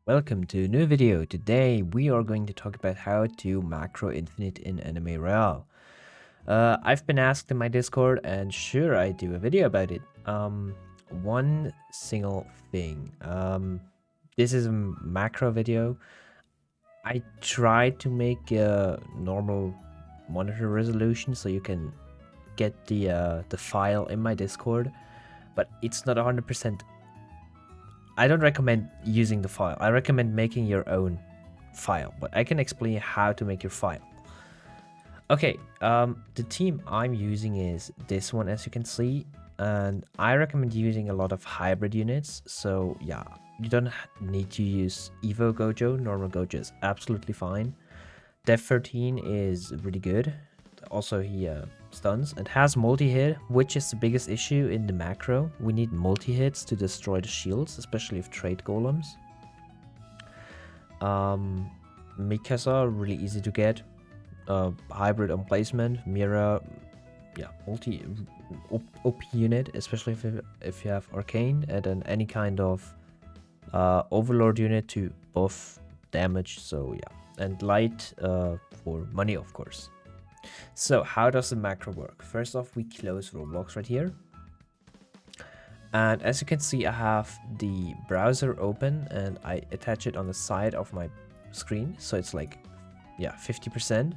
Welcome to a new video. Today we are going to talk about how to macro infinite in Anime Royale. I've been asked in my Discord and sure I do a video about it. One single thing. This is a macro video. I tried to make a normal monitor resolution so you can get the file in my Discord, but it's not 100%. I don't recommend using the file. I recommend making your own file, but I can explain how to make your file. Okay, the team I'm using is this one, as you can see, and I recommend using a lot of hybrid units. So yeah, you don't need to use Evo Gojo. Normal Gojo is absolutely fine. Dev 13 is really good. Also, he stuns and has multi-hit, which is the biggest issue in the macro. We need multi-hits to destroy the shields, especially if trade golems. Mikasa, really easy to get. Hybrid on placement. Mira, yeah, multi OP unit, especially if you have arcane, and then any kind of overlord unit to buff damage. So yeah, and light for money, of course. So how does the macro work? First off, we close Roblox right here. And as you can see, I have the browser open and I attach it on the side of my screen. So it's like, yeah, 50%.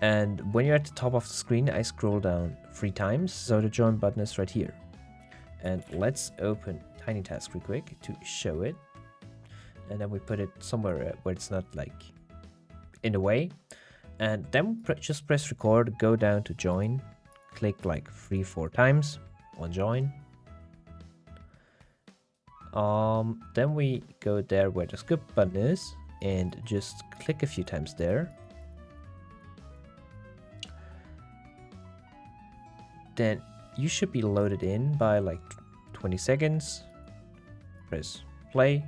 And when you're at the top of the screen, I scroll down 3 times. So the join button is right here. And let's open Tiny Task real quick to show it. And then we put it somewhere where it's not like in the way. And then just press record, go down to join, click like 3-4 times on join. Then we go there where the skip button is and just click a few times there. Then you should be loaded in by like 20 seconds. Press play,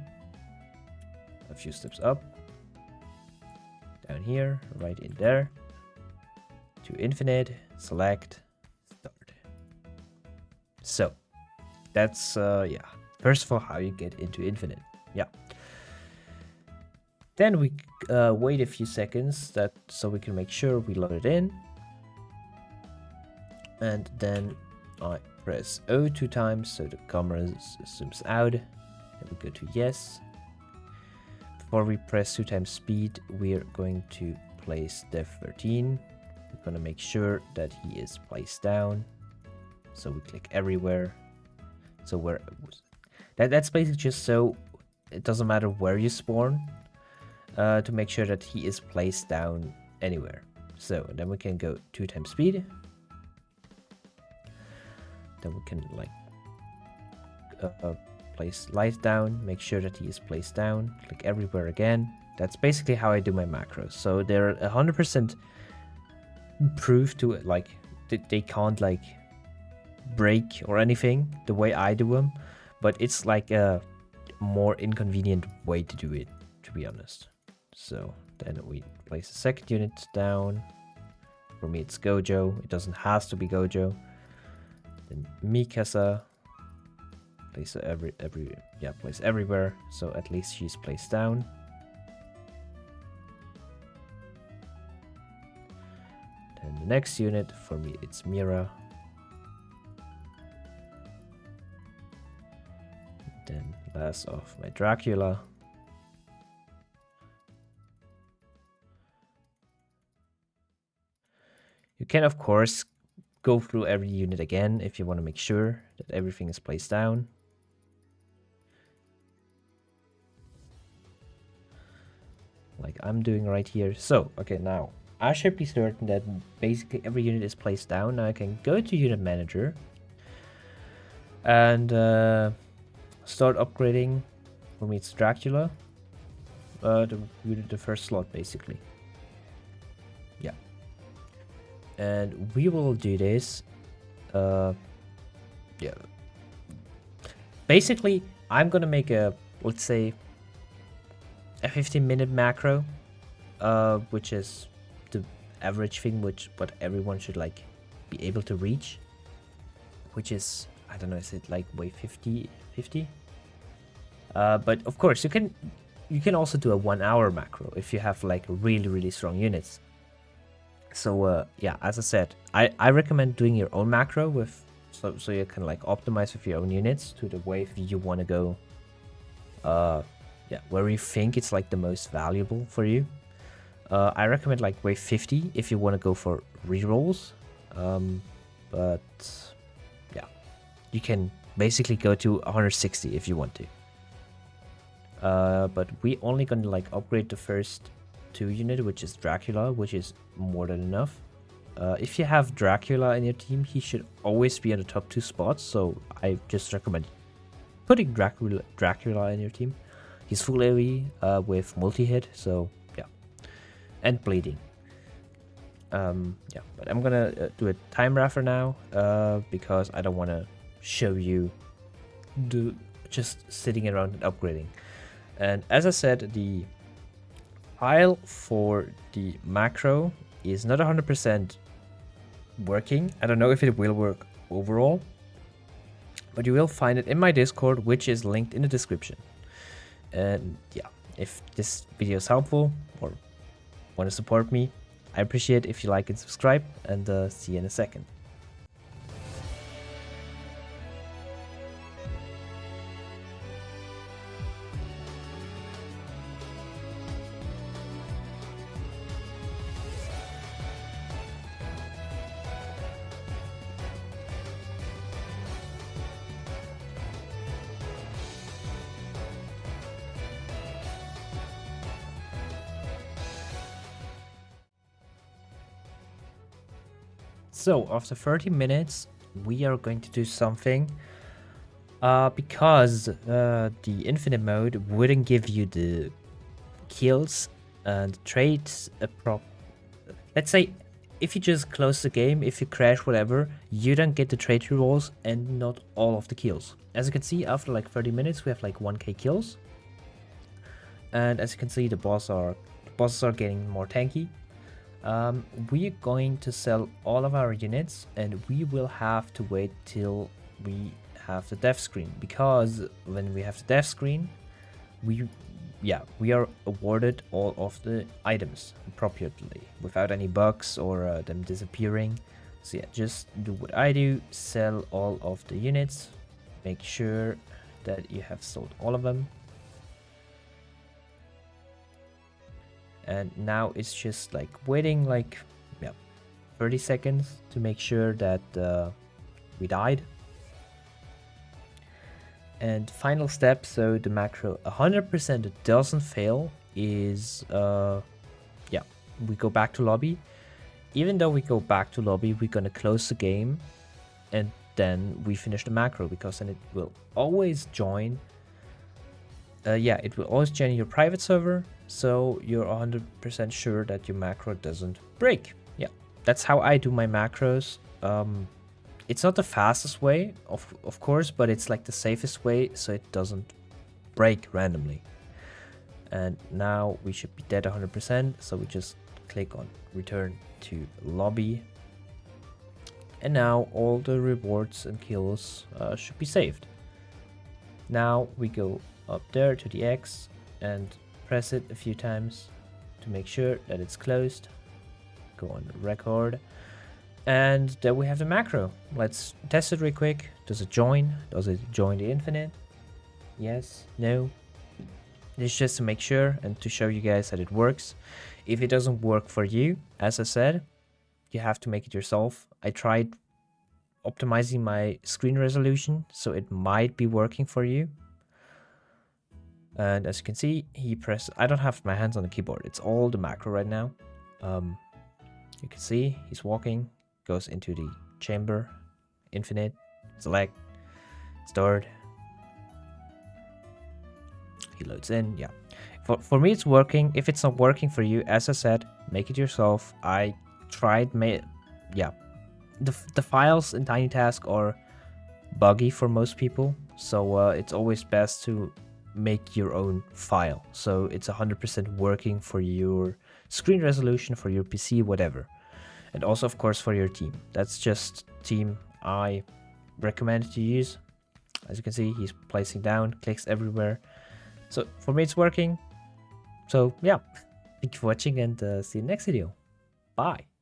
a few steps up. Down here, right in there, to infinite, select, start. So that's yeah, first of all, how you get into infinite. Yeah, then we wait a few seconds so we can make sure we load it in, and then I press O 2 times so the camera zooms out. Then we go to yes. Before we press 2 times speed, we're going to place Dev 13. We're going to make sure that he is placed down. So we click everywhere. So that's basically just so it doesn't matter where you spawn, to make sure that he is placed down anywhere. So then we can go 2 times speed. Then we can like place light down, make sure that he is placed down, click everywhere again. That's basically how I do my macros. So they're 100% proof to it, like they can't like break or anything the way I do them, but it's like a more inconvenient way to do it, to be honest. So then we place the second unit down. For me it's Gojo, it doesn't have to be Gojo. Then Mikasa, place place everywhere, so at least she's placed down. Then the next unit, for me it's Mira. Then last off my Dracula. You can of course go through every unit again if you want to make sure that everything is placed down. Like I'm doing right here. So, okay, now I should be certain that basically every unit is placed down. Now I can go to unit manager and start upgrading. For me it's Dracula, the first slot basically. Yeah, and we will do this. Yeah, basically I'm gonna make a, let's say, a 15-minute macro, which is the average thing, what everyone should like be able to reach, which is, I don't know, is it like way 50? But of course you can you can also do a 1 hour macro if you have like really strong units. So yeah, as I said, I recommend doing your own macro with so you can like optimize with your own units to the wave you want to go. Yeah, where you think it's like the most valuable for you. I recommend like wave 50 if you want to go for rerolls. But yeah, you can basically go to 160 if you want to. But we only gonna like upgrade the first 2 unit, which is Dracula, which is more than enough. If you have Dracula in your team, he should always be on the top 2 spots, so I just recommend putting Dracula in your team. He's full AoE with multi-hit, so yeah. And bleeding. Yeah, but I'm gonna do a time raffer now, because I don't want to show you just sitting around and upgrading. And as I said, the file for the macro is not 100% working. I don't know if it will work overall, but you will find it in my Discord, which is linked in the description. And yeah, if this video is helpful or want to support me, I appreciate if you like and subscribe, and see you in a second. So after 30 minutes, we are going to do something. Because the infinite mode wouldn't give you the kills and traits. Let's say if you just close the game, if you crash, whatever, you don't get the trait rerolls and not all of the kills. As you can see, after like 30 minutes, we have like 1k kills. And as you can see, the bosses are getting more tanky. We're going to sell all of our units, and we will have to wait till we have the death screen, because when we have the death screen, we are awarded all of the items appropriately without any bugs or them disappearing. So yeah, just do what I do, sell all of the units, make sure that you have sold all of them. And now it's just like waiting like 30 seconds to make sure that we died. And final step, so the macro 100% doesn't fail is we go back to lobby. Even though we go back to lobby, we're gonna close the game and then we finish the macro, because then it will always join. It will always join your private server, so you're 100% sure that your macro doesn't break. Yeah, that's how I do my macros. It's not the fastest way, of course, but it's like the safest way, so it doesn't break randomly. And now we should be dead 100%, so we just click on return to lobby. And now all the rewards and kills should be saved. Now we go up there to the X and press it a few times to make sure that it's closed. Go on record. And then we have the macro. Let's test it real quick. Does it join? Does it join the infinite? Yes, no. This is just to make sure and to show you guys that it works. If it doesn't work for you, as I said, you have to make it yourself. I tried optimizing my screen resolution, so it might be working for you. And as you can see, I don't have my hands on the keyboard. It's all the macro right now. You can see he's walking, goes into the chamber, infinite, select, start. He loads in, yeah. For me, it's working. If it's not working for you, as I said, make it yourself. I tried, the files in Tiny Task are buggy for most people, so it's always best to make your own file, so it's 100% working for your screen resolution, for your PC, whatever. And also, of course, for your team. That's just team I recommend to use. As you can see, he's placing down, clicks everywhere. So for me, it's working. So yeah, thank you for watching and see you next video. Bye.